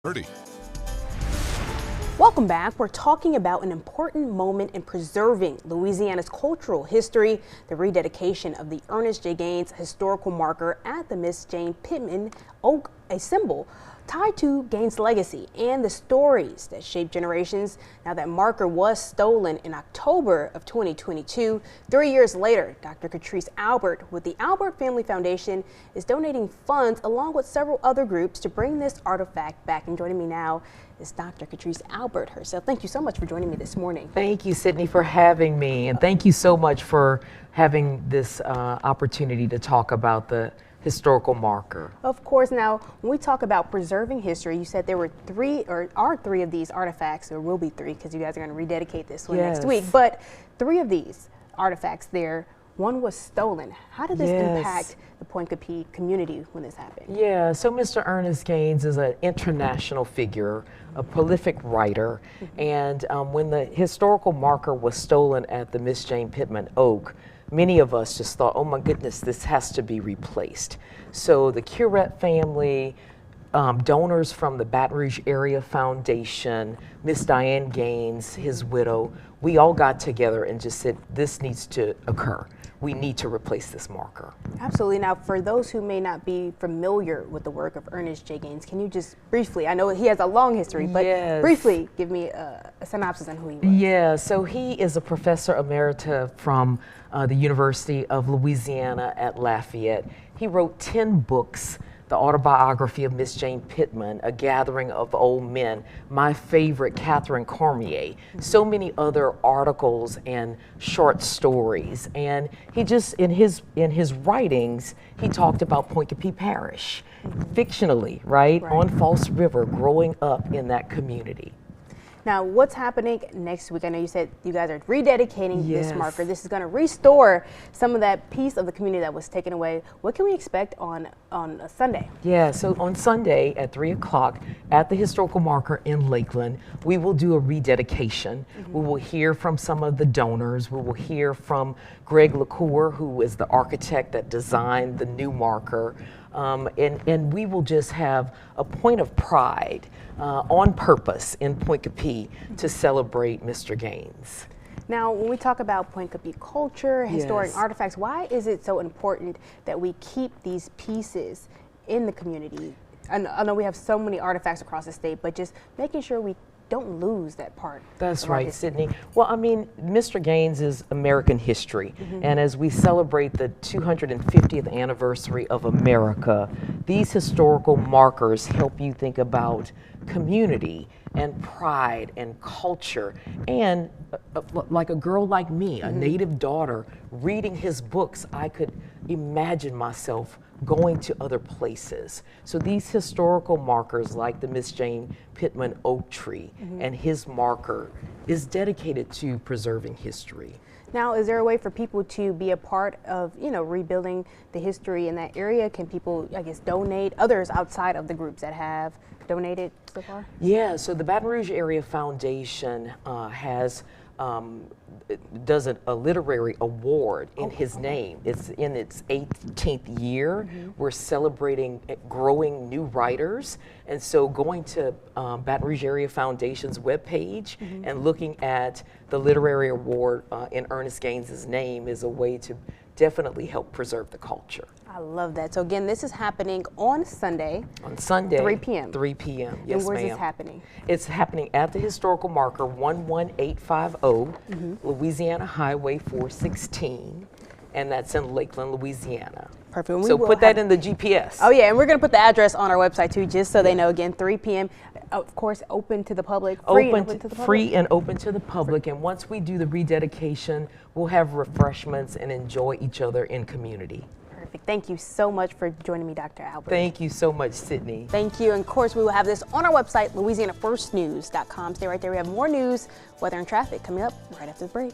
30. Welcome back. We're talking about an important moment in preserving Louisiana's cultural history, the rededication of the Ernest J. Gaines historical marker at the Miss Jane Pittman Oak, a symbol tied to Gaines' legacy and the stories that shaped generations. Now, that marker was stolen in October of 2022. 3 years later, Dr. Catrice Albert with the Albert Family Foundation is donating funds along with several other groups to bring this artifact back. And joining me now is Dr. Catrice Albert herself. Thank you so much for joining me this morning. Thank you, Sydney, for having me. And thank you so much for having this opportunity to talk about the historical marker. Of course. Now, when we talk about preserving history, you said there were are three of these artifacts, or will be three, because you guys are going to rededicate this one next week. But three of these artifacts there, one was stolen. How did this impact the Pointe-Coupee community when this happened? Yeah, so Mr. Ernest Gaines is an international figure, a prolific writer, and when the historical marker was stolen at the Miss Jane Pittman Oak, many of us just thought, oh my goodness, this has to be replaced. So the Curette family, donors from the Baton Rouge Area Foundation, Miss Diane Gaines, his widow, we all got together and just said, this needs to occur. We need to replace this marker. Absolutely. Now, for those who may not be familiar with the work of Ernest J. Gaines, can you just briefly, I know he has a long history, but briefly give me a synopsis on who he was. Yeah, so he is a professor emerita from the University of Louisiana at Lafayette. He wrote 10 books, the autobiography of Miss Jane Pittman, A Gathering of Old Men, my favorite, Catherine Cormier, so many other articles and short stories. And he just, in his writings, he talked about Pointe-Coupee Parish, fictionally, right, on False River, growing up in that community. Now, what's happening next week? I know you said you guys are rededicating this marker. This is going to restore some of that piece of the community that was taken away. What can we expect on a Sunday? Yeah, so on Sunday at 3 o'clock at the historical marker in Lakeland, we will do a rededication. We will hear from some of the donors. We will hear from Greg LaCour, who is the architect that designed the new marker. And we will just have a point of pride on purpose in Pointe-Coupee to celebrate Mr. Gaines. Now, when we talk about Pointe-Coupee culture, historic artifacts, why is it so important that we keep these pieces in the community? I know we have so many artifacts across the state, but just making sure we don't lose that part. That's right, Sydney. Well, I mean, Mr. Gaines is American history, and as we celebrate the 250th anniversary of America, these historical markers help you think about community and pride and culture, and like a girl like me, a native daughter, reading his books, I could imagine myself going to other places. So these historical markers, like the Miss Jane Pittman oak tree and his marker, is dedicated to preserving history. Now, is there a way for people to be a part of, rebuilding the history in that area? Can people, I guess, donate? Others outside of the groups that have donated so far? Yeah, so the Baton Rouge Area Foundation does a literary award in his name. It's in its 18th year. We're celebrating growing new writers. And so going to Baton Rouge Area Foundation's webpage and looking at the literary award in Ernest Gaines' name is a way to definitely help preserve the culture. I love that. So again, this is happening on Sunday. On Sunday. 3 p.m. 3 p.m. Yes, ma'am. And where's this happening? It's happening at the historical marker 11850, Louisiana Highway 416, and that's in Lakeland, Louisiana. Perfect. So put that in the GPS. Oh yeah, and we're going to put the address on our website too, just so they know. Again, 3 p.m. Of course, open to the public. Free and open to the public. And once we do the rededication, we'll have refreshments and enjoy each other in community. Perfect. Thank you so much for joining me, Dr. Albert. Thank you so much, Sydney. Thank you. And of course, we will have this on our website, LouisianaFirstNews.com. Stay right there. We have more news, weather, and traffic coming up right after the break.